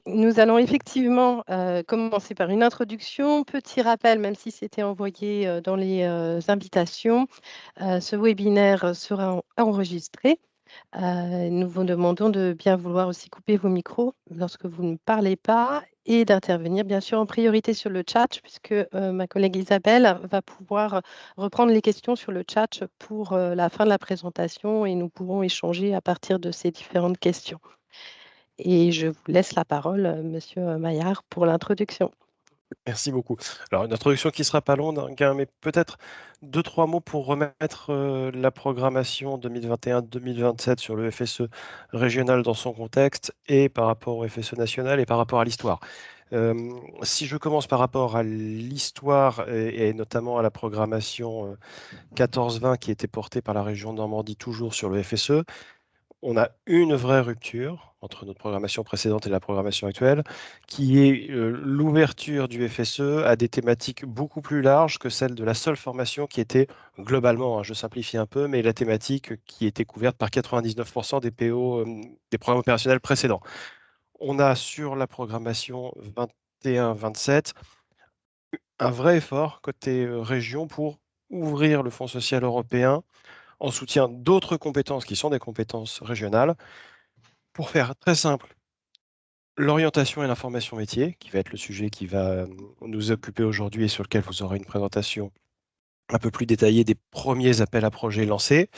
nous allons effectivement commencer par une introduction. Petit rappel, même si c'était envoyé dans les invitations, ce webinaire sera enregistré. Nous vous demandons de bien vouloir aussi couper vos micros lorsque vous ne parlez pas et d'intervenir bien sûr en priorité sur le chat, puisque ma collègue Isabelle va pouvoir reprendre les questions sur le chat pour la fin de la présentation et nous pourrons échanger à partir de ces différentes questions. Et je vous laisse la parole, Monsieur Maillard, pour l'introduction. Merci beaucoup. Alors, une introduction qui sera pas longue, hein, mais peut-être 2-3 mots pour remettre la programmation 2021-2027 sur le FSE régional dans son contexte et par rapport au FSE national et par rapport à l'histoire. Si je commence par rapport à l'histoire et notamment à la programmation 14-20 qui était portée par la région Normandie toujours sur le FSE, on a une vraie rupture entre notre programmation précédente et la programmation actuelle, qui est l'ouverture du FSE à des thématiques beaucoup plus larges que celle de la seule formation qui était globalement, hein, je simplifie un peu, mais la thématique qui était couverte par 99% des PO, des programmes opérationnels précédents. On a sur la programmation 21-27 un vrai effort côté région pour ouvrir le Fonds social européen en soutien d'autres compétences qui sont des compétences régionales. Pour faire très simple, l'orientation et l'information métier, qui va être le sujet qui va nous occuper aujourd'hui et sur lequel vous aurez une présentation un peu plus détaillée des premiers appels à projets lancés.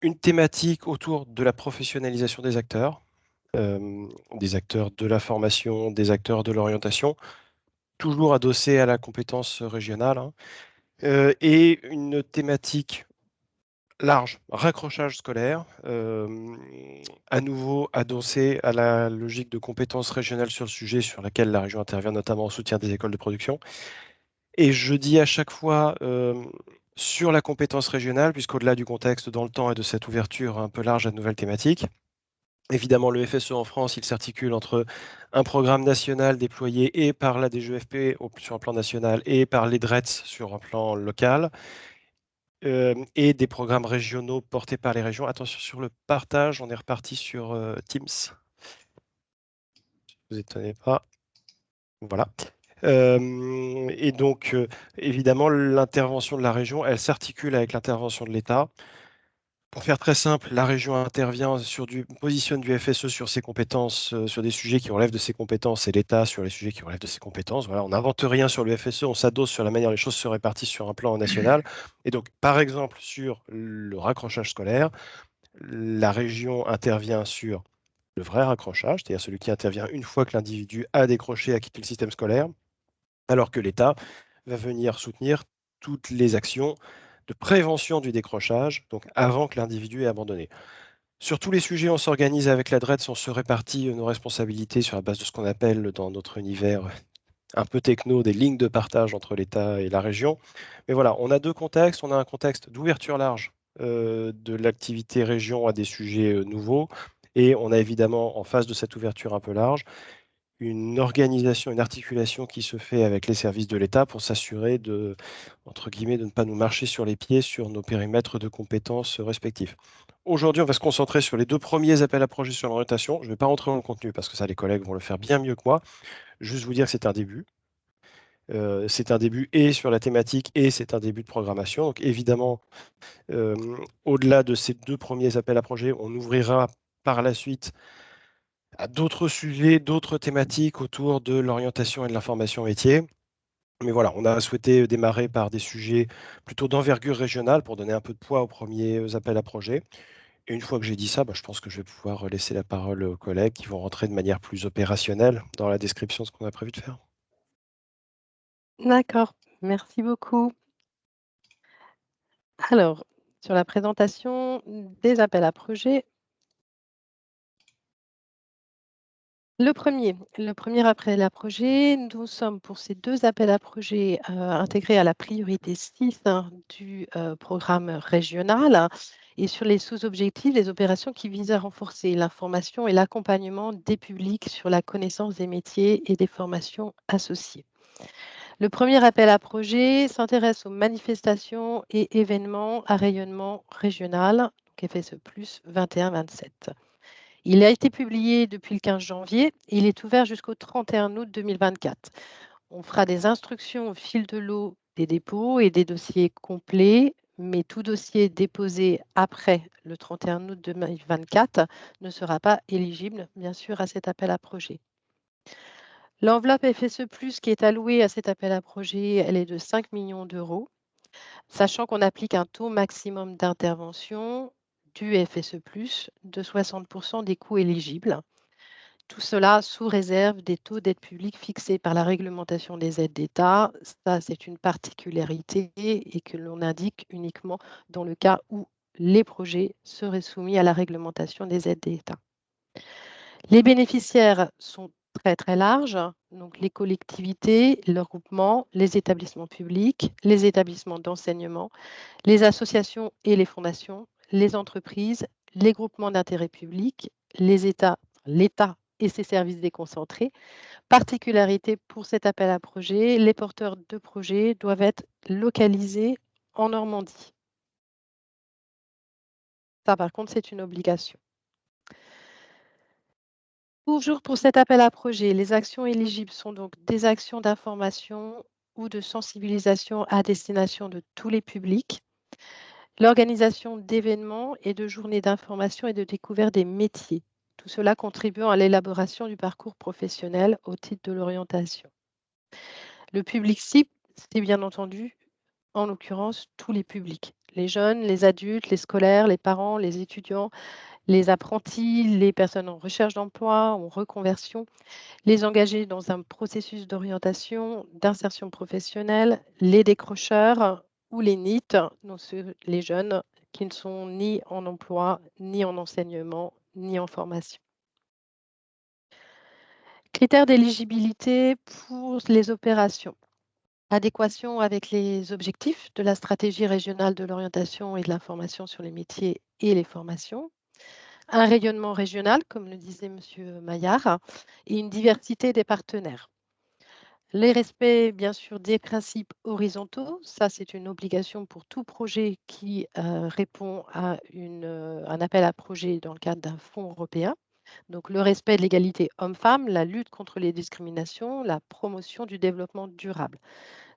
Une thématique autour de la professionnalisation des acteurs de la formation, des acteurs de l'orientation, toujours adossée à la compétence régionale, hein, et une thématique large, raccrochage scolaire, à nouveau adossé à la logique de compétences régionales sur le sujet, sur laquelle la région intervient notamment en soutien des écoles de production. Et je dis à chaque fois sur la compétence régionale, puisqu'au-delà du contexte dans le temps et de cette ouverture un peu large à de nouvelles thématiques, évidemment le FSE en France, il s'articule entre un programme national déployé et par la DGEFP sur un plan national et par les DRETS sur un plan local, et des programmes régionaux portés par les régions. Attention sur le partage, on est reparti sur Teams. Ne vous étonnez pas. Voilà. Et donc, évidemment, l'intervention de la région, elle s'articule avec l'intervention de l'État. Pour faire très simple, la région intervient positionne du FSE sur ses compétences, sur des sujets qui relèvent de ses compétences, et l'État sur les sujets qui relèvent de ses compétences. Voilà, on n'invente rien sur le FSE, on s'adosse sur la manière dont les choses se répartissent sur un plan national. Et donc, par exemple, sur le raccrochage scolaire, la région intervient sur le vrai raccrochage, c'est-à-dire celui qui intervient une fois que l'individu a décroché, a quitté le système scolaire, alors que l'État va venir soutenir toutes les actions de prévention du décrochage, donc avant que l'individu ait abandonné. Sur tous les sujets, on s'organise avec la DRETS, on se répartit nos responsabilités sur la base de ce qu'on appelle dans notre univers un peu techno des lignes de partage entre l'État et la région. Mais voilà, on a deux contextes. On a un contexte d'ouverture large de l'activité région à des sujets nouveaux. Et on a évidemment, en face de cette ouverture un peu large, une organisation, une articulation qui se fait avec les services de l'État pour s'assurer de, entre guillemets, de ne pas nous marcher sur les pieds sur nos périmètres de compétences respectifs. Aujourd'hui, on va se concentrer sur les deux premiers appels à projets sur l'orientation. Je ne vais pas rentrer dans le contenu parce que ça, les collègues vont le faire bien mieux que moi. Juste vous dire que c'est un début. C'est un début et sur la thématique et c'est un début de programmation. Donc évidemment, euh, au-delà de ces deux premiers appels à projets, on ouvrira par la suite à d'autres sujets, d'autres thématiques autour de l'orientation et de l'information métier. Mais voilà, on a souhaité démarrer par des sujets plutôt d'envergure régionale pour donner un peu de poids aux premiers appels à projets. Et une fois que j'ai dit ça, je pense que je vais pouvoir laisser la parole aux collègues qui vont rentrer de manière plus opérationnelle dans la description de ce qu'on a prévu de faire. D'accord, merci beaucoup. Alors, sur la présentation des appels à projets, le premier appel à projet, nous sommes pour ces deux appels à projets intégrés à la priorité 6 du programme régional et sur les sous-objectifs, les opérations qui visent à renforcer l'information et l'accompagnement des publics sur la connaissance des métiers et des formations associées. Le premier appel à projet s'intéresse aux manifestations et événements à rayonnement régional, donc FSE+, 21-27. Il a été publié depuis le 15 janvier et il est ouvert jusqu'au 31 août 2024. On fera des instructions au fil de l'eau des dépôts et des dossiers complets, mais tout dossier déposé après le 31 août 2024 ne sera pas éligible, bien sûr, à cet appel à projet. L'enveloppe FSE+, qui est allouée à cet appel à projet, elle est de 5 millions d'euros, sachant qu'on applique un taux maximum d'intervention du FSE+, de 60% des coûts éligibles. Tout cela sous réserve des taux d'aide publique fixés par la réglementation des aides d'État. Ça, c'est une particularité et que l'on indique uniquement dans le cas où les projets seraient soumis à la réglementation des aides d'État. Les bénéficiaires sont très, très larges, donc les collectivités, leurs groupements, les établissements publics, les établissements d'enseignement, les associations et les fondations, les entreprises, les groupements d'intérêt public, les États, l'État et ses services déconcentrés. Particularité pour cet appel à projet, les porteurs de projets doivent être localisés en Normandie. Ça, par contre, c'est une obligation. Toujours pour cet appel à projet, les actions éligibles sont donc des actions d'information ou de sensibilisation à destination de tous les publics, l'organisation d'événements et de journées d'information et de découverte des métiers. Tout cela contribuant à l'élaboration du parcours professionnel au titre de l'orientation. Le public cible, c'est bien entendu, en l'occurrence, tous les publics. Les jeunes, les adultes, les scolaires, les parents, les étudiants, les apprentis, les personnes en recherche d'emploi, en reconversion, les engagés dans un processus d'orientation, d'insertion professionnelle, les décrocheurs ou les NEET, donc les jeunes qui ne sont ni en emploi, ni en enseignement, ni en formation. Critères d'éligibilité pour les opérations. Adéquation avec les objectifs de la stratégie régionale de l'orientation et de l'information sur les métiers et les formations. Un rayonnement régional, comme le disait M. Maillard, et une diversité des partenaires. Les respects, bien sûr, des principes horizontaux, ça c'est une obligation pour tout projet qui répond à un appel à projet dans le cadre d'un fonds européen. Donc le respect de l'égalité homme-femme, la lutte contre les discriminations, la promotion du développement durable.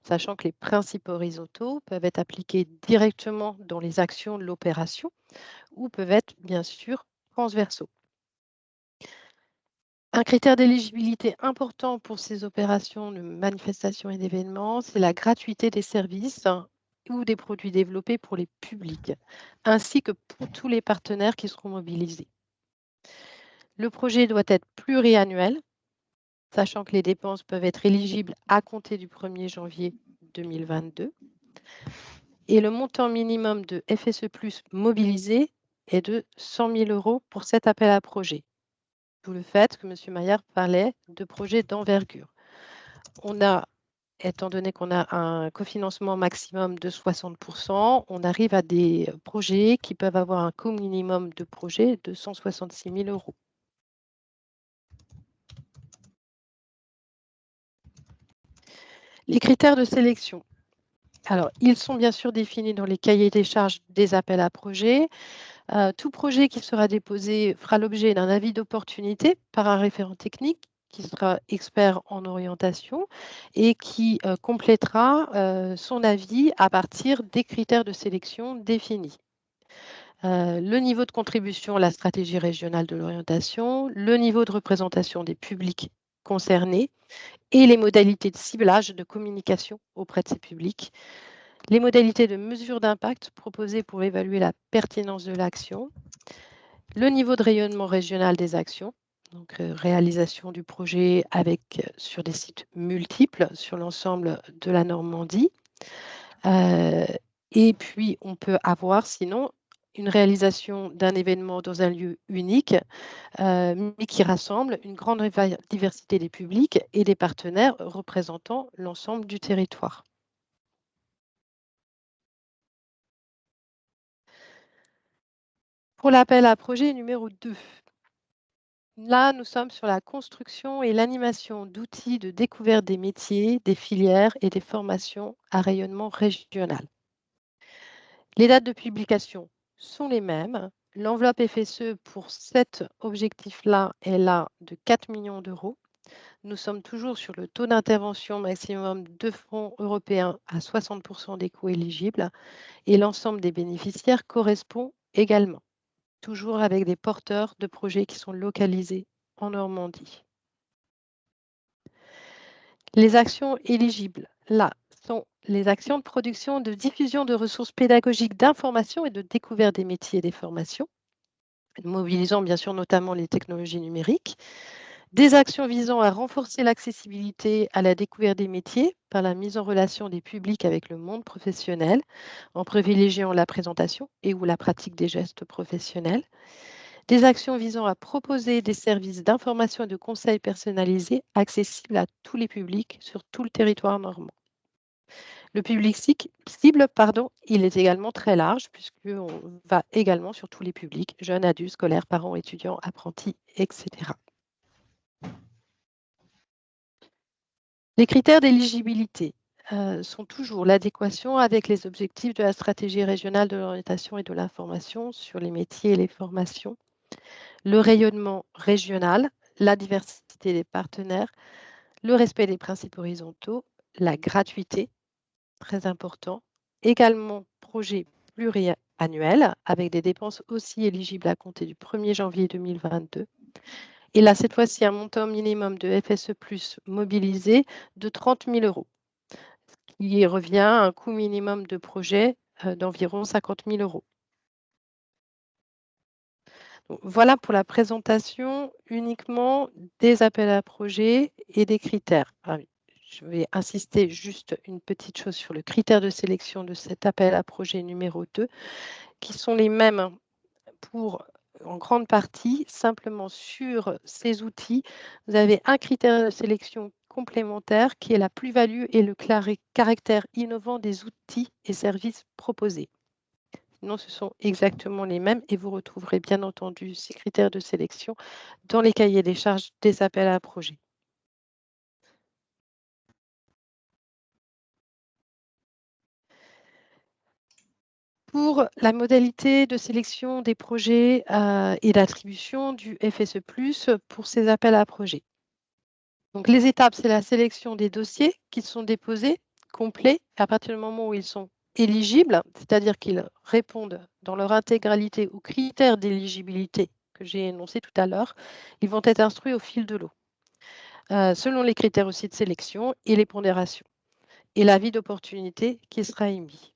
Sachant que les principes horizontaux peuvent être appliqués directement dans les actions de l'opération ou peuvent être, bien sûr, transversaux. Un critère d'éligibilité important pour ces opérations de manifestations et d'événements, c'est la gratuité des services ou des produits développés pour les publics, ainsi que pour tous les partenaires qui seront mobilisés. Le projet doit être pluriannuel, sachant que les dépenses peuvent être éligibles à compter du 1er janvier 2022. Et le montant minimum de FSE+ mobilisé est de 100 000 € pour cet appel à projet. D'où le fait que M. Maillard parlait de projets d'envergure. Étant donné qu'on a un cofinancement maximum de 60%, on arrive à des projets qui peuvent avoir un coût minimum de projet de 166 000 €. Les critères de sélection. Alors, ils sont bien sûr définis dans les cahiers des charges des appels à projets. Tout projet qui sera déposé fera l'objet d'un avis d'opportunité par un référent technique qui sera expert en orientation et qui complétera son avis à partir des critères de sélection définis. Le niveau de contribution à la stratégie régionale de l'orientation, le niveau de représentation des publics concernés et les modalités de ciblage de communication auprès de ces publics, les modalités de mesure d'impact proposées pour évaluer la pertinence de l'action, le niveau de rayonnement régional des actions, donc réalisation du projet sur des sites multiples sur l'ensemble de la Normandie. Et puis, on peut avoir sinon une réalisation d'un événement dans un lieu unique, mais qui rassemble une grande diversité des publics et des partenaires représentant l'ensemble du territoire. Pour l'appel à projet numéro 2, là, nous sommes sur la construction et l'animation d'outils de découverte des métiers, des filières et des formations à rayonnement régional. Les dates de publication sont les mêmes. L'enveloppe FSE pour cet objectif-là est là de 4 millions d'euros. Nous sommes toujours sur le taux d'intervention maximum de fonds européens à 60% des coûts éligibles et l'ensemble des bénéficiaires correspond également, toujours avec des porteurs de projets qui sont localisés en Normandie. Les actions éligibles, là, sont les actions de production, de diffusion de ressources pédagogiques, d'information et de découverte des métiers et des formations, mobilisant bien sûr notamment les technologies numériques. Des actions visant à renforcer l'accessibilité à la découverte des métiers par la mise en relation des publics avec le monde professionnel, en privilégiant la présentation et ou la pratique des gestes professionnels. Des actions visant à proposer des services d'information et de conseils personnalisés accessibles à tous les publics sur tout le territoire normand. Le public cible, il est également très large puisqu'on va également sur tous les publics, jeunes, adultes, scolaires, parents, étudiants, apprentis, etc. Les critères d'éligibilité sont toujours l'adéquation avec les objectifs de la stratégie régionale de l'orientation et de l'information sur les métiers et les formations, le rayonnement régional, la diversité des partenaires, le respect des principes horizontaux, la gratuité, très important, également projet pluriannuel avec des dépenses aussi éligibles à compter du 1er janvier 2022. Et là, cette fois-ci, un montant minimum de FSE plus mobilisé de 30 000 euros, qui revient à un coût minimum de projet d'environ 50 000 euros. Donc, voilà pour la présentation uniquement des appels à projets et des critères. Ah oui, je vais insister juste une petite chose sur le critère de sélection de cet appel à projet numéro 2, qui sont les mêmes pour, en grande partie, simplement sur ces outils, vous avez un critère de sélection complémentaire qui est la plus-value et le caractère innovant des outils et services proposés. Sinon, ce sont exactement les mêmes et vous retrouverez bien entendu ces critères de sélection dans les cahiers des charges des appels à projets. Pour la modalité de sélection des projets et d'attribution du FSE+, pour ces appels à projets. Donc, les étapes, c'est la sélection des dossiers qui sont déposés, complets, à partir du moment où ils sont éligibles, c'est-à-dire qu'ils répondent dans leur intégralité aux critères d'éligibilité que j'ai énoncés tout à l'heure, ils vont être instruits au fil de l'eau, selon les critères aussi de sélection et les pondérations, et l'avis d'opportunité qui sera émis.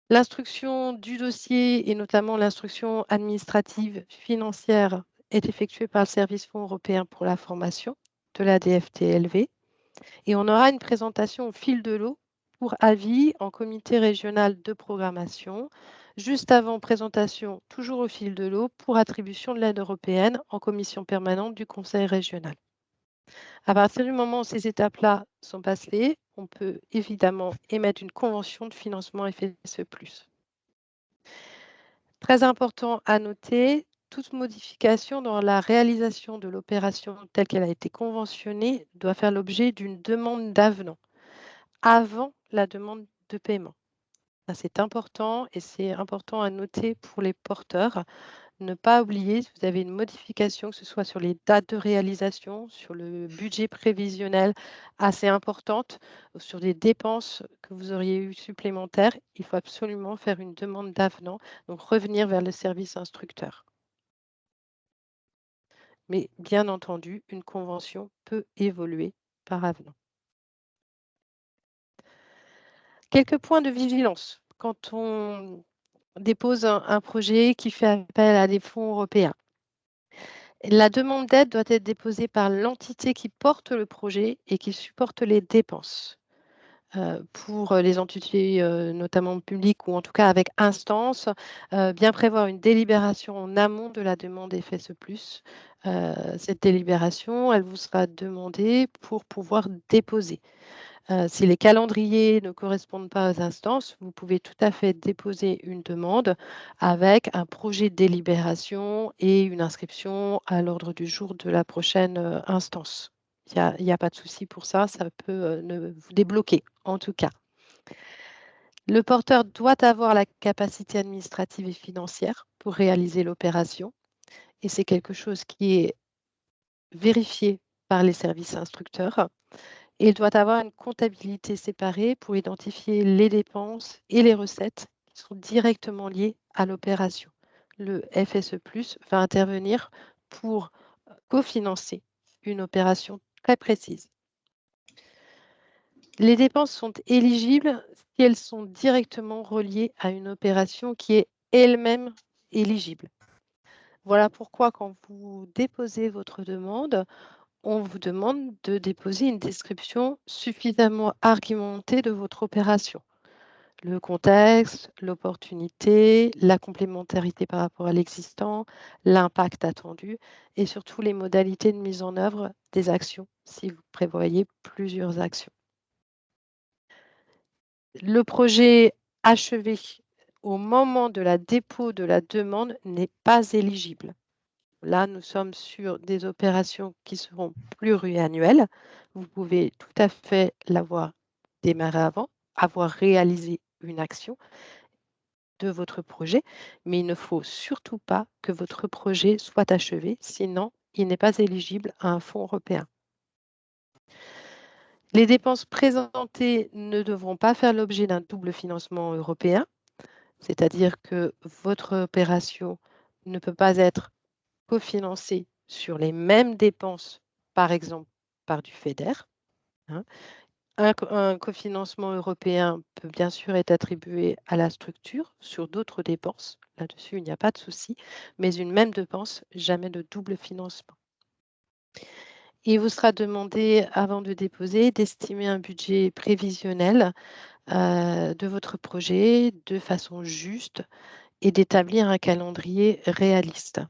L'instruction du dossier et notamment l'instruction administrative financière est effectuée par le service Fonds européen pour la formation de la DFTLV et on aura une présentation au fil de l'eau pour avis en comité régional de programmation, juste avant présentation, toujours au fil de l'eau, pour attribution de l'aide européenne en commission permanente du Conseil régional. À partir du moment où ces étapes-là sont passées, on peut évidemment émettre une convention de financement FSE+. Très important à noter, toute modification dans la réalisation de l'opération telle qu'elle a été conventionnée doit faire l'objet d'une demande d'avenant avant la demande de paiement. C'est important et c'est important à noter pour les porteurs. Ne pas oublier, si vous avez une modification, que ce soit sur les dates de réalisation, sur le budget prévisionnel assez importante, ou sur des dépenses que vous auriez eues supplémentaires, il faut absolument faire une demande d'avenant, donc revenir vers le service instructeur. Mais bien entendu, une convention peut évoluer par avenant. Quelques points de vigilance quand on dépose un projet qui fait appel à des fonds européens. La demande d'aide doit être déposée par l'entité qui porte le projet et qui supporte les dépenses. Pour les entités notamment publiques ou en tout cas avec instance, bien prévoir une délibération en amont de la demande FSE+. Cette délibération, elle vous sera demandée pour pouvoir déposer. Si les calendriers ne correspondent pas aux instances, vous pouvez tout à fait déposer une demande avec un projet de délibération et une inscription à l'ordre du jour de la prochaine instance. Il y a pas de souci pour ça, ça peut vous débloquer en tout cas. Le porteur doit avoir la capacité administrative et financière pour réaliser l'opération, et c'est quelque chose qui est vérifié par les services instructeurs. Et il doit avoir une comptabilité séparée pour identifier les dépenses et les recettes qui sont directement liées à l'opération. Le FSE+, va intervenir pour cofinancer une opération très précise. Les dépenses sont éligibles si elles sont directement reliées à une opération qui est elle-même éligible. Voilà pourquoi quand vous déposez votre demande, on vous demande de déposer une description suffisamment argumentée de votre opération. Le contexte, l'opportunité, la complémentarité par rapport à l'existant, l'impact attendu et surtout les modalités de mise en œuvre des actions si vous prévoyez plusieurs actions. Le projet achevé au moment de la dépôt de la demande n'est pas éligible. Là, nous sommes sur des opérations qui seront pluriannuelles. Vous pouvez tout à fait l'avoir démarré avant, avoir réalisé une action de votre projet, mais il ne faut surtout pas que votre projet soit achevé, sinon il n'est pas éligible à un fonds européen. Les dépenses présentées ne devront pas faire l'objet d'un double financement européen, c'est-à-dire que votre opération ne peut pas être cofinancée sur les mêmes dépenses, par exemple par du FEDER. Hein. Un cofinancement européen peut bien sûr être attribué à la structure sur d'autres dépenses. Là-dessus, il n'y a pas de souci, mais une même dépense, jamais de double financement. Il vous sera demandé, avant de déposer, d'estimer un budget prévisionnel de votre projet de façon juste et d'établir un calendrier réaliste.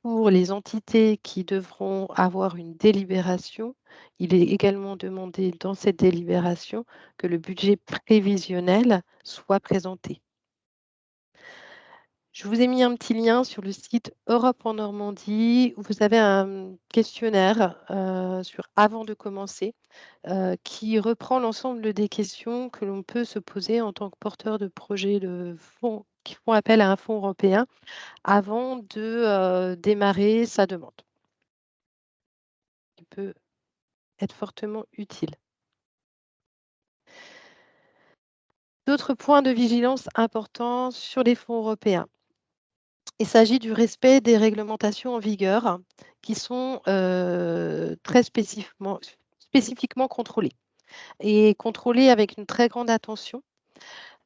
Pour les entités qui devront avoir une délibération, il est également demandé dans cette délibération que le budget prévisionnel soit présenté. Je vous ai mis un petit lien sur le site Europe en Normandie où vous avez un questionnaire sur avant de commencer qui reprend l'ensemble des questions que l'on peut se poser en tant que porteur de projet de fonds qui font appel à un fonds européen avant de démarrer sa demande. Qui peut être fortement utile. D'autres points de vigilance importants sur les fonds européens. Il s'agit du respect des réglementations en vigueur qui sont très spécifiquement contrôlées et contrôlées avec une très grande attention.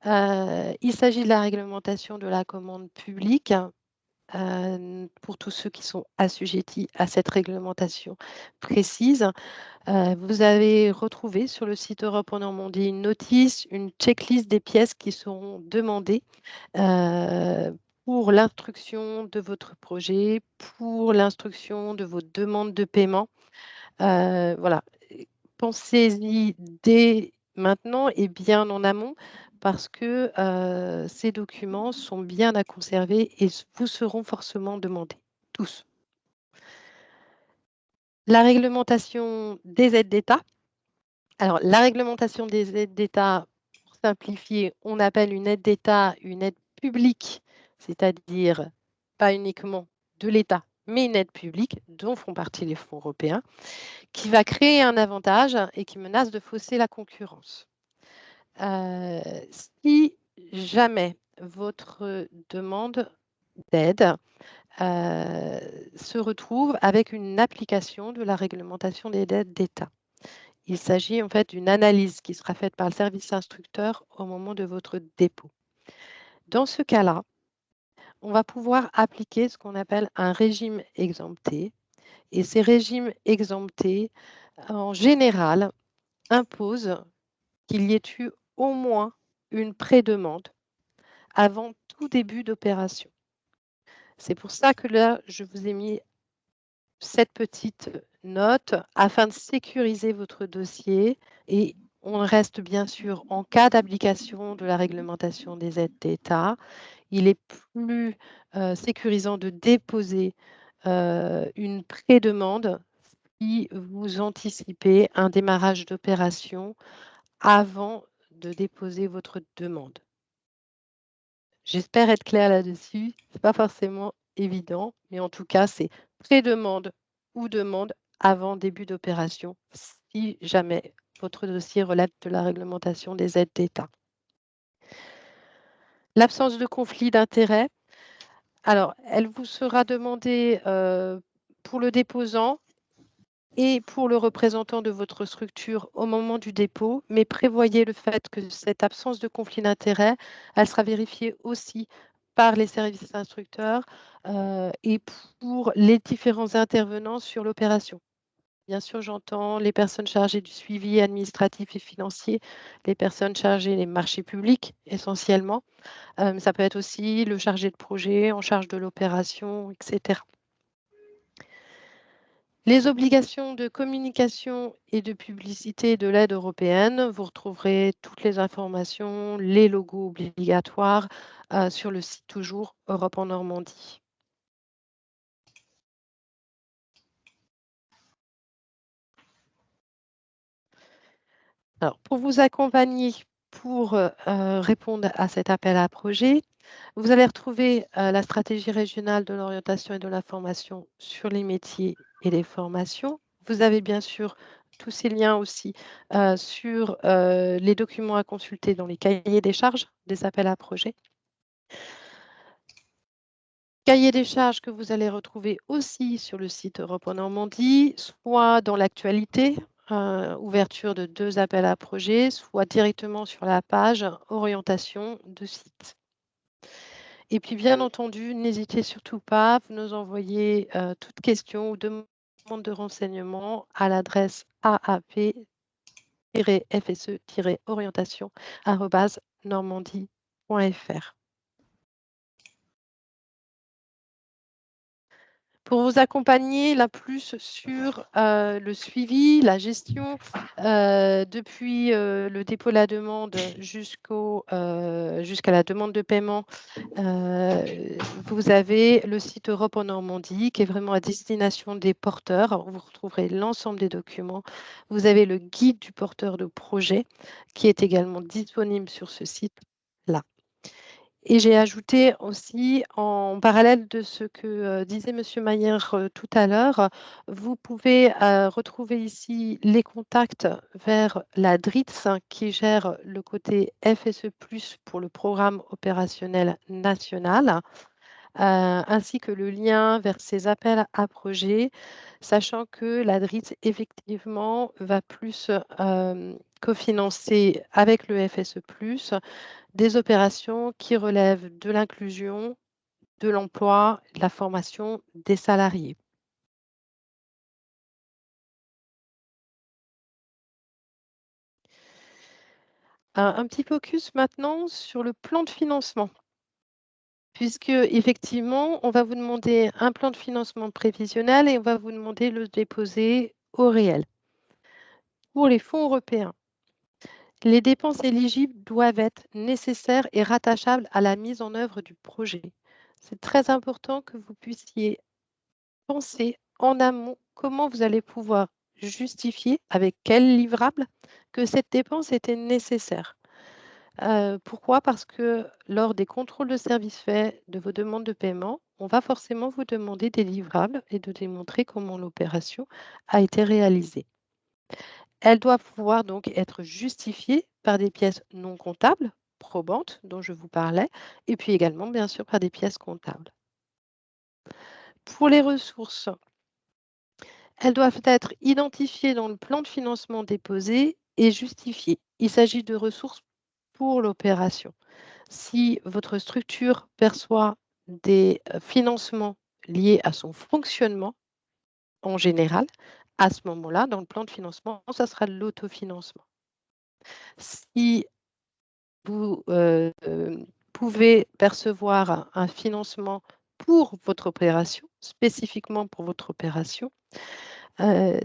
Il s'agit de la réglementation de la commande publique pour tous ceux qui sont assujettis à cette réglementation précise. Vous avez retrouvé sur le site Europe en Normandie une notice, une checklist des pièces qui seront demandées pour l'instruction de votre projet, pour l'instruction de vos demandes de paiement. Voilà, pensez-y dès maintenant et bien en amont parce que ces documents sont bien à conserver et vous seront forcément demandés, tous. La réglementation des aides d'État. Alors, la réglementation des aides d'État, pour simplifier, on appelle une aide d'État une aide publique, c'est-à-dire pas uniquement de l'État, mais une aide publique dont font partie les fonds européens, qui va créer un avantage et qui menace de fausser la concurrence. Si jamais votre demande d'aide se retrouve avec une application de la réglementation des aides d'État. Il s'agit en fait d'une analyse qui sera faite par le service instructeur au moment de votre dépôt. Dans ce cas-là, on va pouvoir appliquer ce qu'on appelle un régime exempté. Et ces régimes exemptés, en général, imposent qu'il y ait eu au moins une prédemande avant tout début d'opération. C'est pour ça que là, je vous ai mis cette petite note afin de sécuriser votre dossier et on reste bien sûr en cas d'application de la réglementation des aides d'État. Il est plus sécurisant de déposer une pré-demande si vous anticipez un démarrage d'opération avant de déposer votre demande. J'espère être claire là-dessus. Ce n'est pas forcément évident, mais en tout cas, c'est pré-demande ou demande avant début d'opération, si jamais votre dossier relève de la réglementation des aides d'État. L'absence de conflit d'intérêts. Alors, elle vous sera demandée pour le déposant et pour le représentant de votre structure au moment du dépôt, mais prévoyez le fait que cette absence de conflit d'intérêts, elle sera vérifiée aussi par les services instructeurs et pour les différents intervenants sur l'opération. Bien sûr, j'entends les personnes chargées du suivi administratif et financier, les personnes chargées des marchés publics essentiellement. Ça peut être aussi le chargé de projet en charge de l'opération, etc. Les obligations de communication et de publicité de l'aide européenne, vous retrouverez toutes les informations, les logos obligatoires sur le site toujours Europe en Normandie. Alors, pour vous accompagner pour répondre à cet appel à projet, vous allez retrouver la stratégie régionale de l'orientation et de la formation sur les métiers et les formations. Vous avez bien sûr tous ces liens aussi sur les documents à consulter dans les cahiers des charges des appels à projets. Cahier des charges que vous allez retrouver aussi sur le site Europe en Normandie, soit dans l'actualité, ouverture de 2 appels à projets, soit directement sur la page orientation de site. Et puis bien entendu, n'hésitez surtout pas à nous envoyer toute question ou demande de renseignements à l'adresse aap-fse-orientation@normandie.fr. Pour vous accompagner là plus sur le suivi, la gestion depuis le dépôt de la demande jusqu'à la demande de paiement, vous avez le site Europe en Normandie qui est vraiment à destination des porteurs. Vous retrouverez l'ensemble des documents. Vous avez le guide du porteur de projet qui est également disponible sur ce site-là. Et j'ai ajouté aussi, en parallèle de ce que disait Monsieur Mayer tout à l'heure, vous pouvez retrouver ici les contacts vers la DRITS qui gère le côté FSE+, pour le programme opérationnel national, ainsi que le lien vers ces appels à projets, sachant que la DRITS, effectivement, va plus cofinancer avec le FSE+, des opérations qui relèvent de l'inclusion, de l'emploi, de la formation des salariés. Un petit focus maintenant sur le plan de financement, puisque effectivement, on va vous demander un plan de financement prévisionnel et on va vous demander de le déposer au réel. Pour les fonds européens, les dépenses éligibles doivent être nécessaires et rattachables à la mise en œuvre du projet. C'est très important que vous puissiez penser en amont comment vous allez pouvoir justifier avec quel livrable que cette dépense était nécessaire. Pourquoi? Parce que lors des contrôles de services faits de vos demandes de paiement, on va forcément vous demander des livrables et de démontrer comment l'opération a été réalisée. Elle doit pouvoir donc être justifiée par des pièces non comptables, probantes, dont je vous parlais, et puis également, bien sûr, par des pièces comptables. Pour les ressources, elles doivent être identifiées dans le plan de financement déposé et justifiées. Il s'agit de ressources pour l'opération. Si votre structure perçoit des financements liés à son fonctionnement en général, à ce moment-là, dans le plan de financement, ça sera de l'autofinancement. Si vous pouvez percevoir un financement pour votre opération, spécifiquement pour votre opération,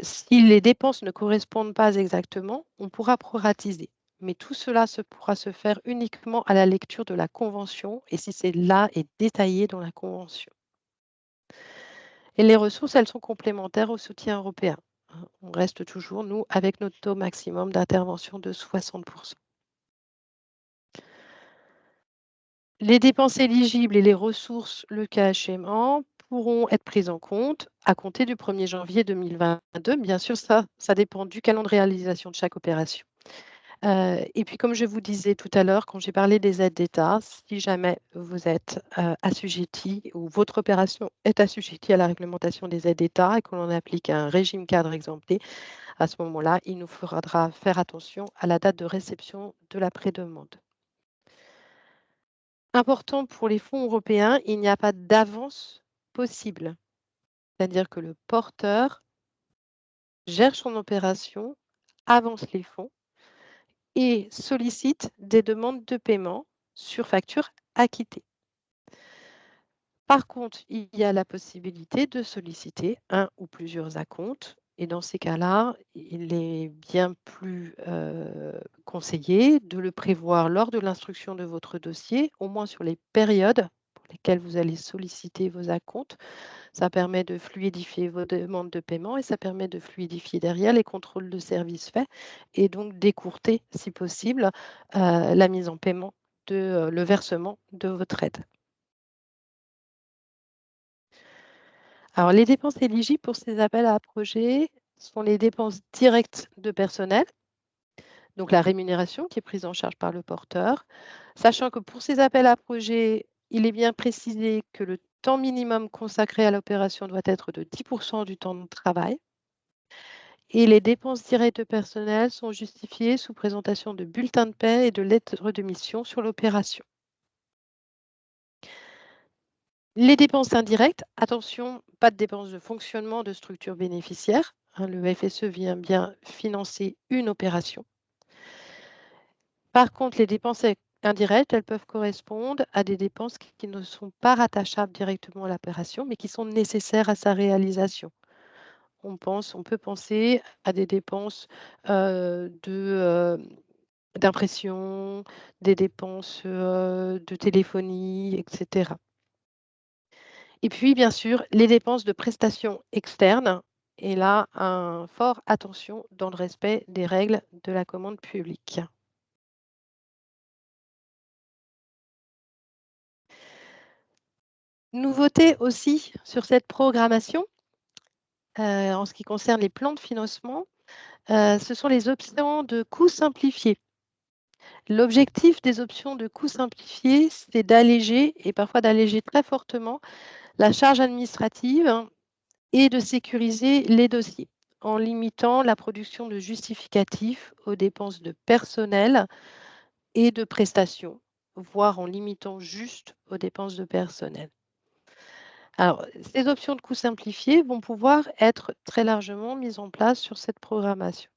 si les dépenses ne correspondent pas exactement, on pourra proratiser. Mais tout cela pourra se faire uniquement à la lecture de la convention et si c'est là est détaillé dans la convention. Et les ressources, elles sont complémentaires au soutien européen, hein. On reste toujours, nous, avec notre taux maximum d'intervention de 60%. Les dépenses éligibles et les ressources, le cas échéant, pourront être prises en compte à compter du 1er janvier 2022. Bien sûr, ça dépend du calendrier de réalisation de chaque opération. Et puis comme je vous disais tout à l'heure, quand j'ai parlé des aides d'État, si jamais vous êtes, assujetti ou votre opération est assujettie à la réglementation des aides d'État et que l'on applique un régime cadre exempté, à ce moment-là, il nous faudra faire attention à la date de réception de la prédemande. Important pour les fonds européens, il n'y a pas d'avance possible. C'est-à-dire que le porteur gère son opération, avance les fonds et sollicite des demandes de paiement sur facture acquittée. Par contre, il y a la possibilité de solliciter un ou plusieurs acomptes et dans ces cas-là, il est bien plus, conseillé de le prévoir lors de l'instruction de votre dossier, au moins sur les périodes pour lesquelles vous allez solliciter vos acomptes. Ça permet de fluidifier vos demandes de paiement et ça permet de fluidifier derrière les contrôles de services faits et donc d'écourter, si possible, la mise en paiement le versement de votre aide. Alors, les dépenses éligibles pour ces appels à projets sont les dépenses directes de personnel, donc la rémunération qui est prise en charge par le porteur, sachant que pour ces appels à projets, il est bien précisé que le temps minimum consacré à l'opération doit être de 10% du temps de travail. Et les dépenses directes de personnel sont justifiées sous présentation de bulletins de paie et de lettres de mission sur l'opération. Les dépenses indirectes, attention, pas de dépenses de fonctionnement de structure bénéficiaire. Le FSE vient bien financer une opération. Par contre, les dépenses indirectes, elles peuvent correspondre à des dépenses qui ne sont pas rattachables directement à l'opération, mais qui sont nécessaires à sa réalisation. On peut penser à des dépenses d'impression, des dépenses de téléphonie, etc. Et puis, bien sûr, les dépenses de prestations externes. Et là, un fort attention dans le respect des règles de la commande publique. Nouveauté aussi sur cette programmation, en ce qui concerne les plans de financement, ce sont les options de coûts simplifiés. L'objectif des options de coûts simplifiés, c'est d'alléger et parfois d'alléger très fortement la charge administrative et de sécuriser les dossiers en limitant la production de justificatifs aux dépenses de personnel et de prestations, voire en limitant juste aux dépenses de personnel. Alors, ces options de coûts simplifiés vont pouvoir être très largement mises en place sur cette programmation.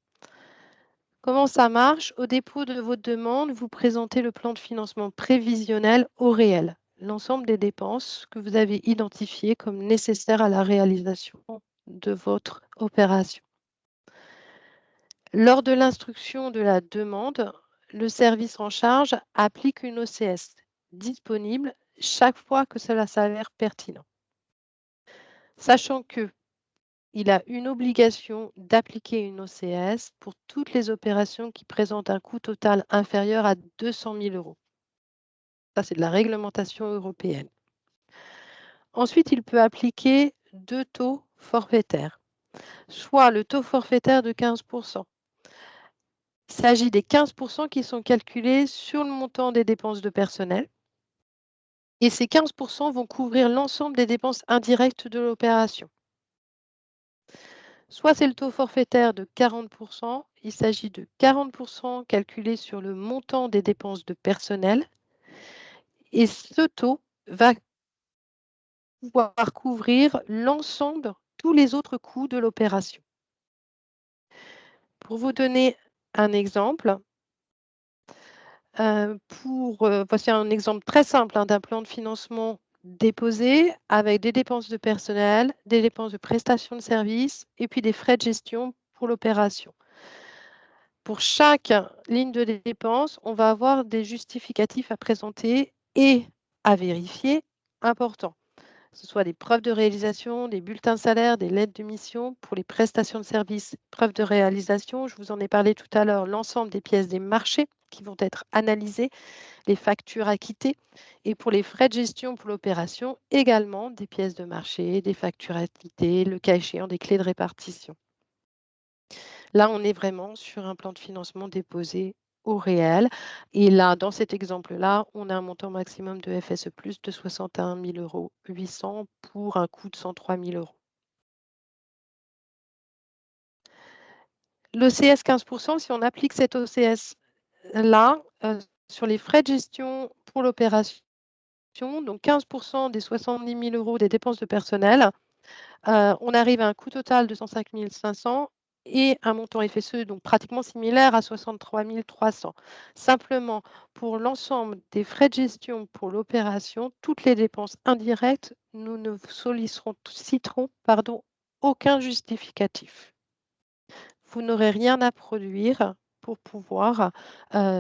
Comment ça marche? Au dépôt de votre demande, vous présentez le plan de financement prévisionnel au réel, l'ensemble des dépenses que vous avez identifiées comme nécessaires à la réalisation de votre opération. Lors de l'instruction de la demande, le service en charge applique une OCS disponible chaque fois que cela s'avère pertinent. Sachant qu'il a une obligation d'appliquer une OCS pour toutes les opérations qui présentent un coût total inférieur à 200 000 €. Ça, c'est de la réglementation européenne. Ensuite, il peut appliquer 2 taux forfaitaires, soit le taux forfaitaire de 15%. Il s'agit des 15% qui sont calculés sur le montant des dépenses de personnel et ces 15% vont couvrir l'ensemble des dépenses indirectes de l'opération. Soit c'est le taux forfaitaire de 40%, il s'agit de 40% calculés sur le montant des dépenses de personnel et ce taux va pouvoir couvrir l'ensemble, tous les autres coûts de l'opération. Pour vous donner un exemple, voici un exemple très simple d'un plan de financement déposé avec des dépenses de personnel, des dépenses de prestation de services et puis des frais de gestion pour l'opération. Pour chaque ligne de dépenses, on va avoir des justificatifs à présenter et à vérifier importants. que ce soit des preuves de réalisation, des bulletins salaires, des lettres de mission pour les prestations de services, preuves de réalisation. Je vous en ai parlé tout à l'heure, l'ensemble des pièces des marchés qui vont être analysées, les factures acquittées. Et pour les frais de gestion pour l'opération, également des pièces de marché, des factures acquittées, le cas échéant des clés de répartition. Là, on est vraiment sur un plan de financement déposé au réel. Et là, dans cet exemple-là, on a un montant maximum de FSE+ de 61 800 € pour un coût de 103 000 €. L'OCS 15%, si on applique cet OCS-là sur les frais de gestion pour l'opération, donc 15% des 70 000 € des dépenses de personnel, on arrive à un coût total de 105 500 et un montant FSE donc pratiquement similaire à 63 300. Simplement, pour l'ensemble des frais de gestion pour l'opération, toutes les dépenses indirectes, nous ne citerons aucun justificatif. Vous n'aurez rien à produire pour pouvoir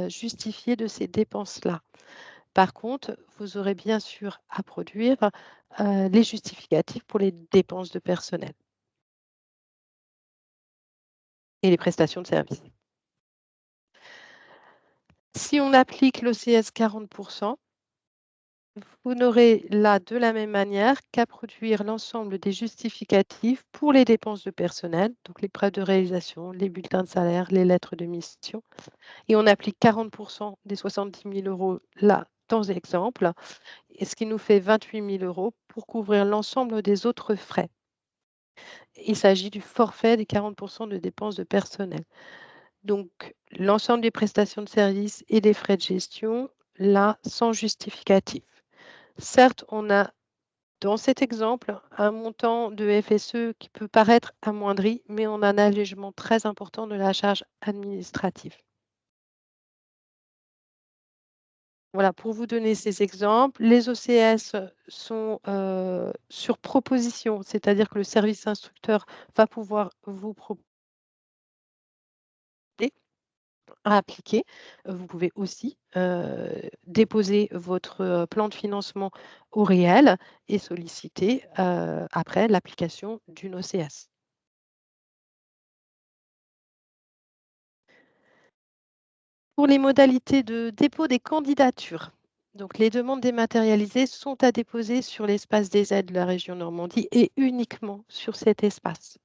justifier de ces dépenses-là. Par contre, vous aurez bien sûr à produire les justificatifs pour les dépenses de personnel et les prestations de service. Si on applique l'OCS 40%, vous n'aurez là de la même manière qu'à produire l'ensemble des justificatifs pour les dépenses de personnel, donc les preuves de réalisation, les bulletins de salaire, les lettres de mission. Et on applique 40% des 70 000 € là, dans l'exemple, ce qui nous fait 28 000 € pour couvrir l'ensemble des autres frais. Il s'agit du forfait des 40% de dépenses de personnel. Donc, l'ensemble des prestations de services et des frais de gestion, là, sans justificatif. Certes, on a, dans cet exemple, un montant de FSE qui peut paraître amoindri, mais on a un allègement très important de la charge administrative. Voilà, pour vous donner ces exemples, les OCS sont sur proposition, c'est-à-dire que le service instructeur va pouvoir vous proposer à appliquer. Vous pouvez aussi déposer votre plan de financement au réel et solliciter après l'application d'une OCS. Pour les modalités de dépôt des candidatures, donc les demandes dématérialisées sont à déposer sur l'espace des aides de la région Normandie et uniquement sur cet espace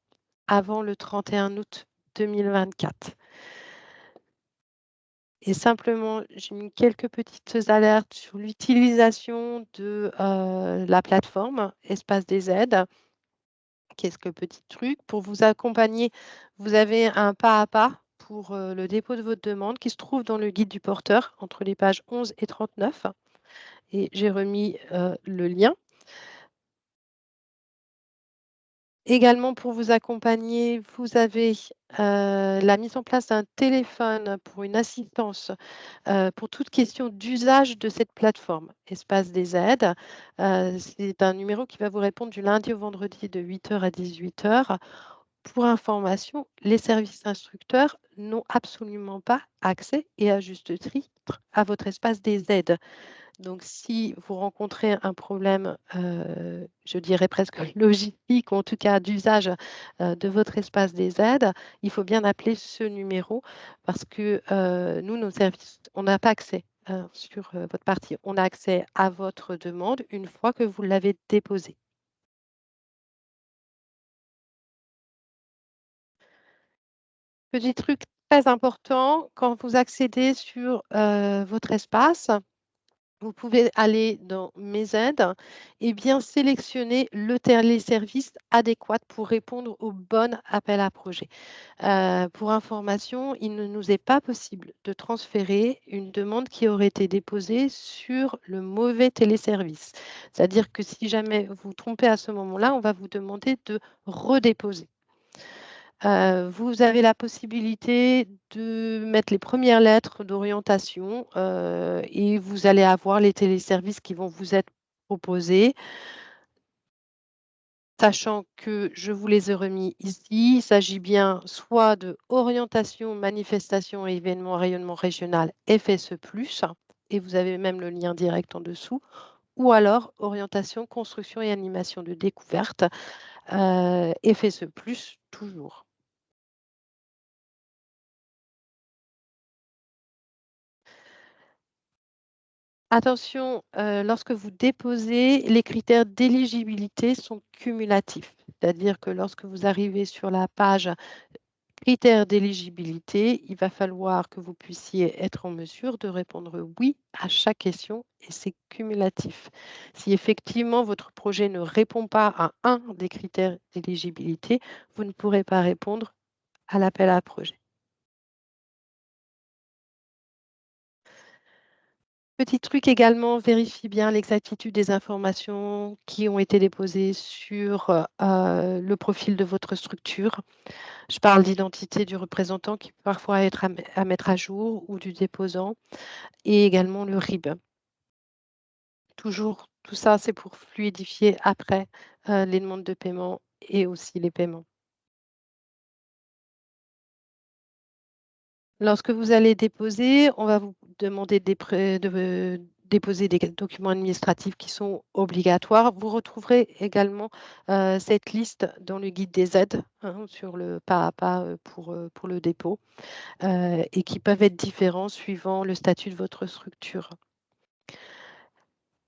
avant le 31 août 2024. Et simplement, j'ai mis quelques petites alertes sur l'utilisation de la plateforme Espace des aides. Quelques petits trucs pour vous accompagner. Vous avez un pas à pas pour le dépôt de votre demande qui se trouve dans le guide du porteur entre les pages 11 et 39. Et j'ai remis le lien. Également, pour vous accompagner, vous avez la mise en place d'un téléphone pour une assistance pour toute question d'usage de cette plateforme, Espace des aides. C'est un numéro qui va vous répondre du lundi au vendredi de 8h à 18h. Pour information, les services instructeurs n'ont absolument pas accès et à juste titre à votre espace des aides. Donc, si vous rencontrez un problème, je dirais presque logistique, ou en tout cas d'usage de votre espace des aides, il faut bien appeler ce numéro parce que nous, nos services, on n'a pas accès sur votre partie. On a accès à votre demande une fois que vous l'avez déposée. Petit truc très important, quand vous accédez sur votre espace, vous pouvez aller dans Mes aides et bien sélectionner le téléservice adéquat pour répondre au bon appel à projet. Pour information, il ne nous est pas possible de transférer une demande qui aurait été déposée sur le mauvais téléservice. C'est-à-dire que si jamais vous vous trompez à ce moment-là, on va vous demander de redéposer. Vous avez la possibilité de mettre les premières lettres d'orientation et vous allez avoir les téléservices qui vont vous être proposés. Sachant que je vous les ai remis ici, il s'agit bien soit de orientation, manifestation et événements rayonnement régional FSE+, et vous avez même le lien direct en dessous, ou alors orientation, construction et animation de découverte, FSE+, toujours. Attention, lorsque vous déposez, les critères d'éligibilité sont cumulatifs. C'est-à-dire que lorsque vous arrivez sur la page critères d'éligibilité, il va falloir que vous puissiez être en mesure de répondre oui à chaque question et c'est cumulatif. Si effectivement votre projet ne répond pas à un des critères d'éligibilité, vous ne pourrez pas répondre à l'appel à projet. Petit truc également, vérifie bien l'exactitude des informations qui ont été déposées sur le profil de votre structure. Je parle d'identité du représentant qui peut parfois être à mettre à jour ou du déposant et également le RIB. Toujours, tout ça, c'est pour fluidifier après les demandes de paiement et aussi les paiements. Lorsque vous allez déposer, on va vous demander de déposer des documents administratifs qui sont obligatoires. Vous retrouverez également cette liste dans le guide des aides, hein, sur le pas à pas pour le dépôt, et qui peuvent être différents suivant le statut de votre structure.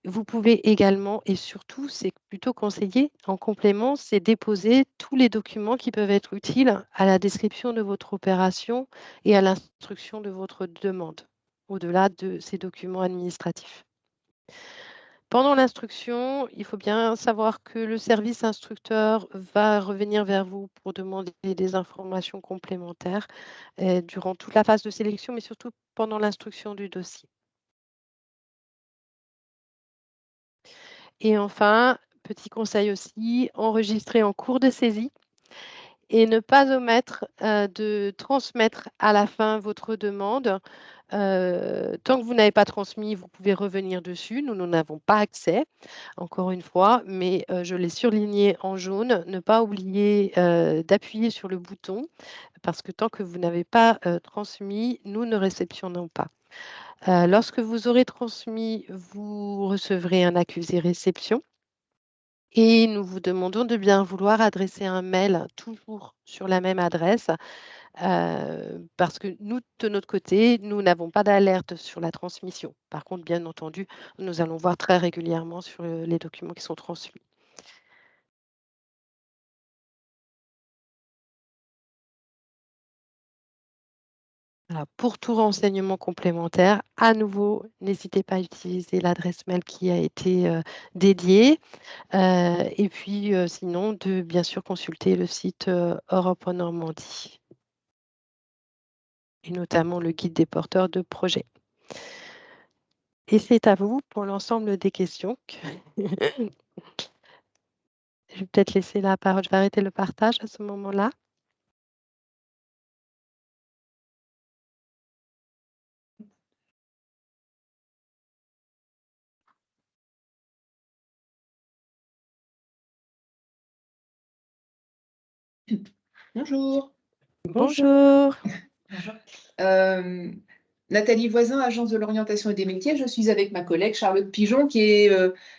Vous pouvez également, et surtout, c'est plutôt conseillé, en complément, c'est déposer tous les documents qui peuvent être utiles à la description de votre opération et à l'instruction de votre demande, au-delà de ces documents administratifs. Pendant l'instruction, il faut bien savoir que le service instructeur va revenir vers vous pour demander des informations complémentaires durant toute la phase de sélection, mais surtout pendant l'instruction du dossier. Et enfin, petit conseil aussi, enregistrer en cours de saisie et ne pas omettre de transmettre à la fin votre demande. Tant que vous n'avez pas transmis, vous pouvez revenir dessus. Nous n'avons pas accès, encore une fois, mais je l'ai surligné en jaune. Ne pas oublier d'appuyer sur le bouton parce que tant que vous n'avez pas transmis, nous ne réceptionnons pas. Lorsque vous aurez transmis, vous recevrez un accusé réception. Et nous vous demandons de bien vouloir adresser un mail toujours sur la même adresse parce que nous, de notre côté, nous n'avons pas d'alerte sur la transmission. Par contre, bien entendu, nous allons voir très régulièrement sur les documents qui sont transmis. Voilà, pour tout renseignement complémentaire, à nouveau, n'hésitez pas à utiliser l'adresse mail qui a été dédiée. Et puis, sinon, de bien sûr consulter le site Europe en Normandie, et notamment le guide des porteurs de projets. Et c'est à vous pour l'ensemble des questions. Je vais peut-être laisser la parole. Je vais arrêter le partage à ce moment-là. Bonjour. Bonjour. Bonjour. Nathalie Voisin, agence de l'orientation et des métiers. Je suis avec ma collègue Charlotte Pigeon, qui est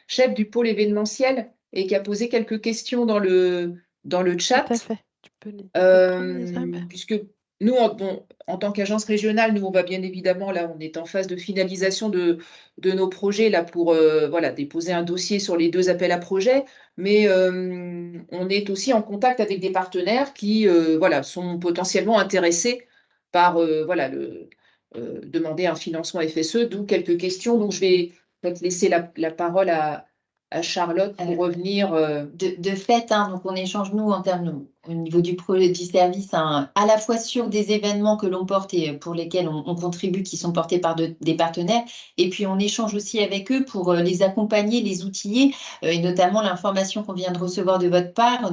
chef du pôle événementiel et qui a posé quelques questions dans le Tout chat. à fait. Tu peux prendre les armes. Puisque nous, en tant qu'agence régionale, nous, on va bien évidemment, là, on est en phase de finalisation de nos projets là, pour voilà, déposer un dossier sur les 2 appels à projets. Mais on est aussi en contact avec des partenaires qui voilà, sont potentiellement intéressés par voilà, demander un financement FSE, d'où quelques questions. Donc, je vais peut-être laisser la parole à Charlotte pour revenir. De fait, hein, donc on échange nous en termes au niveau du projet du service, hein, à la fois sur des événements que l'on porte et pour lesquels on contribue, qui sont portés par des partenaires, et puis on échange aussi avec eux pour les accompagner, les outiller, et notamment l'information qu'on vient de recevoir de votre part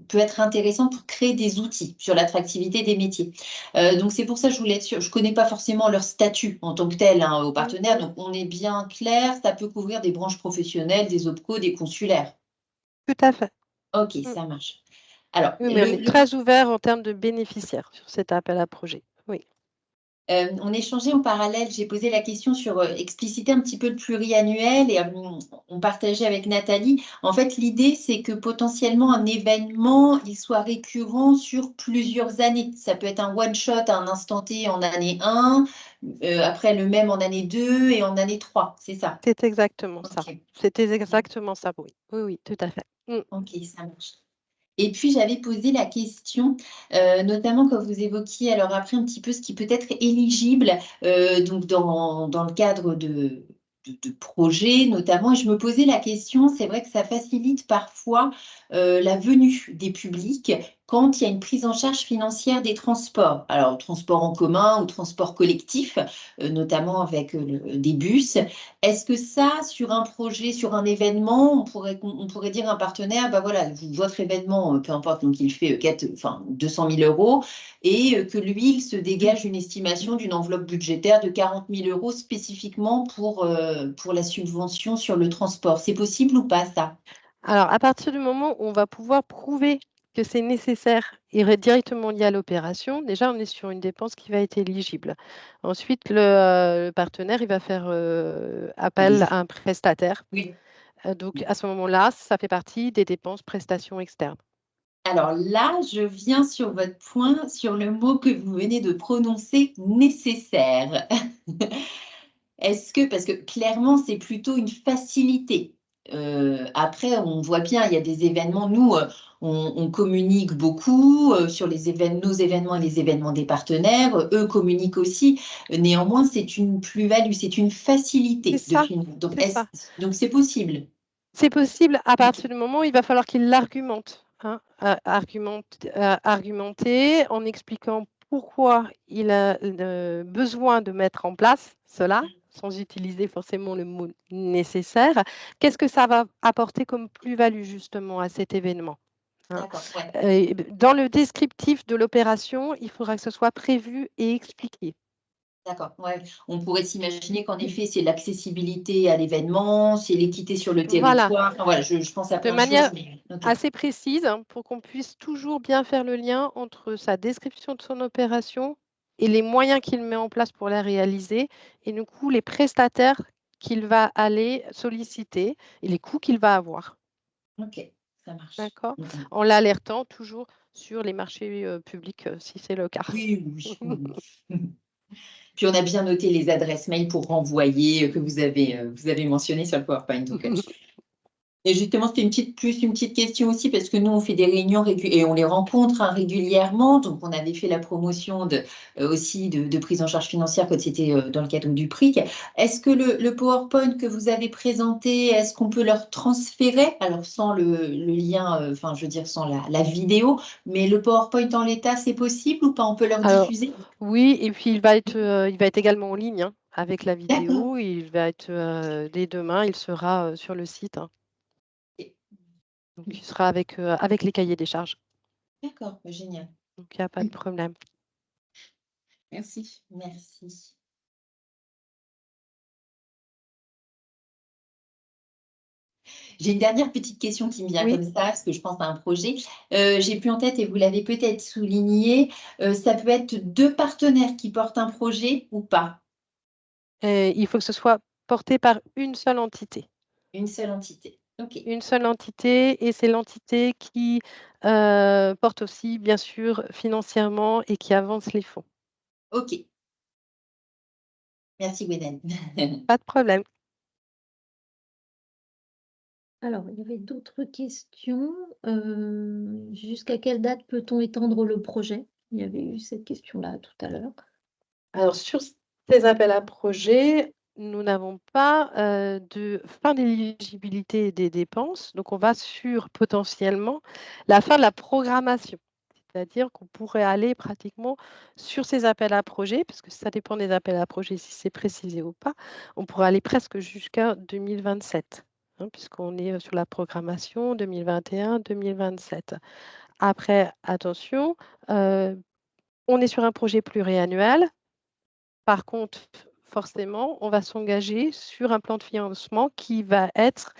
peut être intéressante pour créer des outils sur l'attractivité des métiers. Donc c'est pour ça que je voulais être sûre. Je ne connais pas forcément leur statut en tant que tel, hein, aux partenaires, donc on est bien clair, ça peut couvrir des branches professionnelles, des OPCO, des consulaires. Tout à fait. Ok, ça marche. Alors, Oui, mais on est très ouvert en termes de bénéficiaires sur cet appel à projet. Oui. On échangeait en parallèle, j'ai posé la question sur expliciter un petit peu le pluriannuel et on partageait avec Nathalie. En fait, l'idée, c'est que potentiellement un événement, il soit récurrent sur plusieurs années. Ça peut être un one-shot à un instant T en année 1, après le même en année 2 et en année 3, c'est ça? C'est exactement ça. Ok. C'était exactement ça, oui. Oui, oui, tout à fait. Ok, ça marche. Et puis, j'avais posé la question, notamment quand vous évoquiez, alors après, un petit peu ce qui peut être éligible, donc dans le cadre de projets notamment, et je me posais la question, c'est vrai que ça facilite parfois la venue des publics quand il y a une prise en charge financière des transports. Alors, transport en commun ou transport collectif, notamment avec des bus. Est-ce que ça, sur un projet, sur un événement, on pourrait dire à un partenaire, bah voilà, votre événement, peu importe, donc il fait 200 000 euros, et que lui, il se dégage une estimation d'une enveloppe budgétaire de 40 000 euros spécifiquement pour la subvention sur le transport. C'est possible ou pas, ça? Alors, à partir du moment où on va pouvoir prouver que c'est nécessaire et directement lié à l'opération, déjà, on est sur une dépense qui va être éligible. Ensuite, le partenaire, il va faire appel à un prestataire. Oui. Donc, à ce moment-là, ça fait partie des dépenses prestations externes. Alors là, je viens sur votre point, sur le mot que vous venez de prononcer, nécessaire. Parce que clairement, c'est plutôt une facilité. Après, on voit bien, il y a des événements, nous, on communique beaucoup sur nos événements et les événements des partenaires. Eux communiquent aussi. Néanmoins, c'est une plus-value, c'est une facilité. C'est ça, Donc, c'est ça. donc, c'est possible. C'est possible à partir du moment où il va falloir qu'il l'argumente. Argumenter en expliquant pourquoi il a besoin de mettre en place cela, sans utiliser forcément le mot nécessaire. Qu'est-ce que ça va apporter comme plus-value justement à cet événement? D'accord, ouais. Dans le descriptif de l'opération, il faudra que ce soit prévu et expliqué. D'accord, ouais. On pourrait s'imaginer qu'en effet, c'est l'accessibilité à l'événement, c'est l'équité sur le Voilà, territoire. Enfin, voilà, je pense à de plein de manière choses. Mais... ok. assez précise pour qu'on puisse toujours bien faire le lien entre sa description de son opération et les moyens qu'il met en place pour la réaliser et du coup les prestataires qu'il va aller solliciter et les coûts qu'il va avoir. Ok, ça marche. D'accord. En l'alertant toujours sur les marchés publics si c'est le cas. Oui, oui. Puis on a bien noté les adresses mail pour renvoyer que vous avez mentionné sur le PowerPoint. Donc, et justement, c'était une petite question aussi, parce que nous, on fait des réunions et on les rencontre régulièrement. Donc, on avait fait la promotion aussi de prise en charge financière quand c'était dans le cadre du PRIC. Est-ce que le PowerPoint que vous avez présenté, est-ce qu'on peut leur transférer, alors sans le lien, enfin, je veux dire, sans la vidéo, mais le PowerPoint en l'état, c'est possible ou pas? On peut leur Alors, diffuser? oui, et puis il va être également en ligne avec la D'accord. vidéo. Il va être dès demain, il sera sur le site. Donc, il sera avec les cahiers des charges. D'accord, génial. Donc, il n'y a pas de problème. Merci. Merci. J'ai une dernière petite question qui me vient Oui. comme ça, parce que je pense à un projet. J'ai plus en tête, et vous l'avez peut-être souligné, ça peut être 2 partenaires qui portent un projet ou pas? Il faut que ce soit porté par une seule entité. Une seule entité. Ok. Une seule entité, et c'est l'entité qui porte aussi, bien sûr, financièrement et qui avance les fonds. Ok. Merci, Gwenaëlle. Pas de problème. Alors, il y avait d'autres questions. Jusqu'à quelle date peut-on étendre le projet? Il y avait eu cette question-là tout à l'heure. Alors, sur ces appels à projets, nous n'avons pas de fin d'éligibilité des dépenses. Donc, on va sur potentiellement la fin de la programmation. C'est-à-dire qu'on pourrait aller pratiquement sur ces appels à projets, parce que ça dépend des appels à projets, si c'est précisé ou pas, on pourrait aller presque jusqu'à 2027, puisqu'on est sur la programmation 2021-2027. Après, attention, on est sur un projet pluriannuel. Par contre, forcément, on va s'engager sur un plan de financement qui va être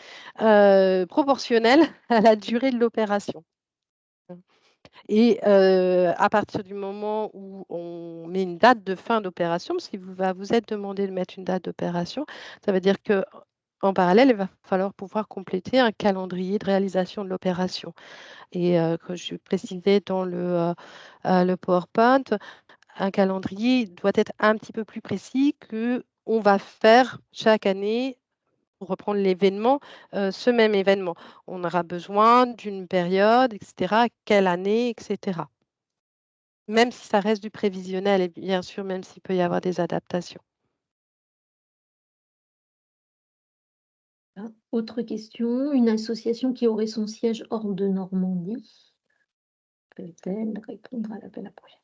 proportionnel à la durée de l'opération. Et à partir du moment où on met une date de fin d'opération, parce qu'il va vous être demandé de mettre une date d'opération, ça veut dire qu'en parallèle, il va falloir pouvoir compléter un calendrier de réalisation de l'opération. Et comme je précisais dans le PowerPoint, un calendrier doit être un petit peu plus précis qu'on va faire chaque année, pour reprendre l'événement, ce même événement. On aura besoin d'une période, etc., quelle année, etc. Même si ça reste du prévisionnel et bien sûr, même s'il peut y avoir des adaptations. Autre question, une association qui aurait son siège hors de Normandie peut-elle répondre à l'appel à projet?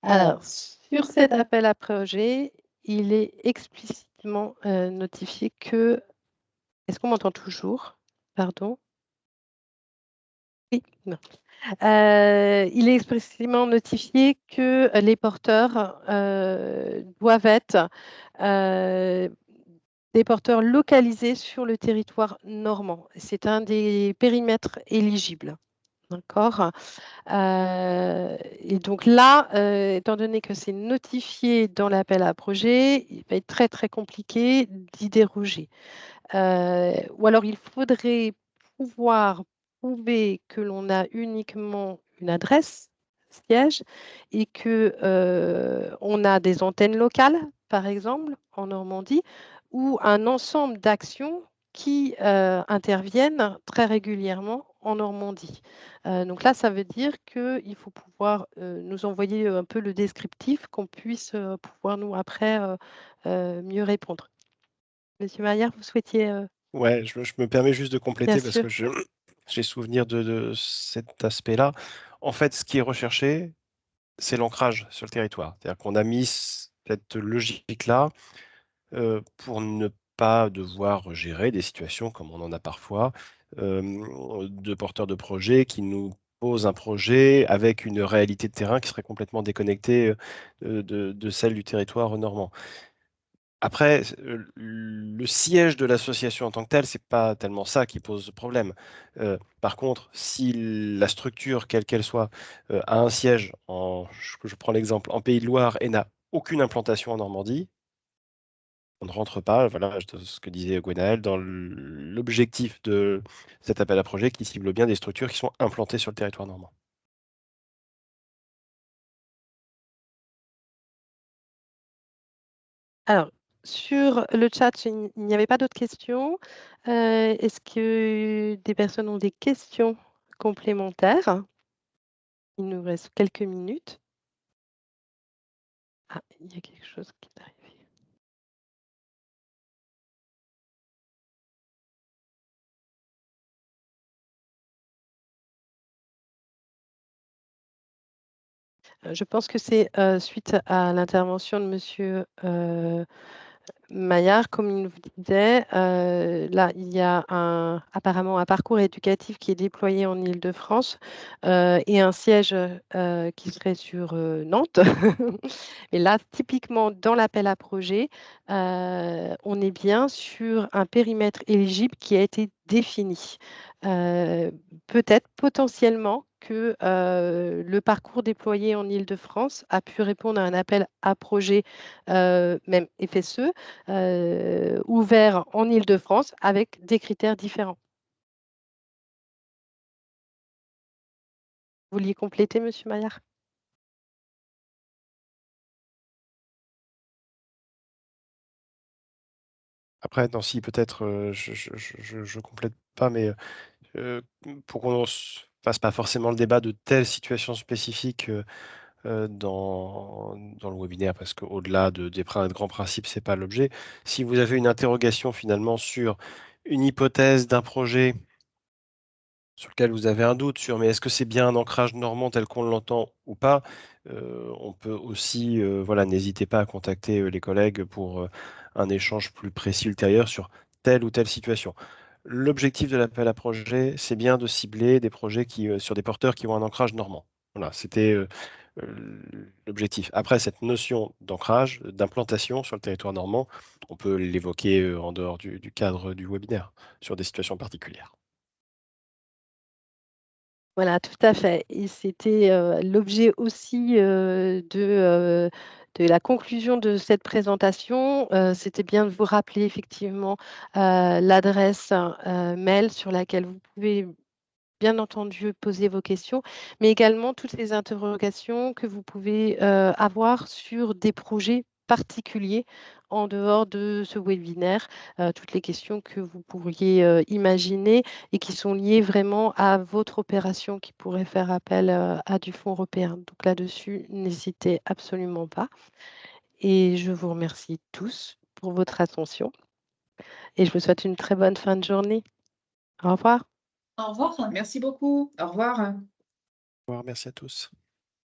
Alors, sur cet appel à projet, il est explicitement notifié que... Est-ce qu'on m'entend toujours? Pardon? Oui, non. Il est expressément notifié que les porteurs doivent être des porteurs localisés sur le territoire normand. C'est un des périmètres éligibles. D'accord. Et donc là, étant donné que c'est notifié dans l'appel à projet, il va être très très compliqué d'y déroger. Ou alors il faudrait pouvoir prouver que l'on a uniquement une adresse siège et que on a des antennes locales, par exemple, en Normandie, ou un ensemble d'actions qui interviennent très régulièrement en Normandie. Donc là, ça veut dire qu'il faut pouvoir nous envoyer un peu le descriptif, qu'on puisse pouvoir nous après mieux répondre. Monsieur Maillard, vous souhaitiez... Ouais, je me permets juste de Bien compléter parce sûr. que j'ai souvenir de cet aspect-là. En fait, ce qui est recherché, c'est l'ancrage sur le territoire. C'est-à-dire qu'on a mis cette logique-là pour ne pas devoir gérer des situations comme on en a parfois, de porteurs de projets qui nous posent un projet avec une réalité de terrain qui serait complètement déconnectée de celle du territoire normand. Après, le siège de l'association en tant que tel, c'est pas tellement ça qui pose problème. Par contre, si la structure, quelle qu'elle soit, a un siège je prends l'exemple, en Pays de Loire et n'a aucune implantation en Normandie, on ne rentre pas, voilà, ce que disait Gwenaël, dans l'objectif de cet appel à projet qui cible bien des structures qui sont implantées sur le territoire normand. Alors, sur le chat, il n'y avait pas d'autres questions. Est-ce que des personnes ont des questions complémentaires? Il nous reste quelques minutes. Ah, il y a quelque chose qui est arrivé. Je pense que c'est suite à l'intervention de Monsieur Maillard, comme il nous disait, là, il y a apparemment un parcours éducatif qui est déployé en Île-de-France et un siège qui serait sur Nantes. Et là, typiquement, dans l'appel à projet, on est bien sur un périmètre éligible qui a été défini. Peut-être potentiellement que le parcours déployé en Île-de-France a pu répondre à un appel à projet, même FSE, ouvert en Île-de-France avec des critères différents. Vous vouliez compléter, Monsieur Maillard? Après, Nancy, peut-être, je complète pas, mais pour qu'on ne fasse pas forcément le débat de telle situation spécifique dans le webinaire, parce qu'au-delà des grands principes, ce n'est pas l'objet. Si vous avez une interrogation finalement sur une hypothèse d'un projet sur lequel vous avez un doute sur, mais est-ce que c'est bien un ancrage normand tel qu'on l'entend ou pas, on peut aussi, voilà, n'hésitez pas à contacter les collègues pour un échange plus précis ultérieur sur telle ou telle situation. L'objectif de l'appel à projet, c'est bien de cibler des projets sur des porteurs qui ont un ancrage normand. Voilà, c'était l'objectif. Après, cette notion d'ancrage, d'implantation sur le territoire normand, on peut l'évoquer en dehors du, cadre du webinaire, sur des situations particulières. Voilà, tout à fait. Et c'était l'objet aussi de la conclusion de cette présentation. C'était bien de vous rappeler effectivement l'adresse mail sur laquelle vous pouvez bien entendu poser vos questions, mais également toutes les interrogations que vous pouvez avoir sur des projets particuliers en dehors de ce webinaire, toutes les questions que vous pourriez imaginer et qui sont liées vraiment à votre opération qui pourrait faire appel à du fonds européen. Donc là-dessus, n'hésitez absolument pas. Et je vous remercie tous pour votre attention et je vous souhaite une très bonne fin de journée. Au revoir. Au revoir. Merci beaucoup. Au revoir. Au revoir, merci à tous.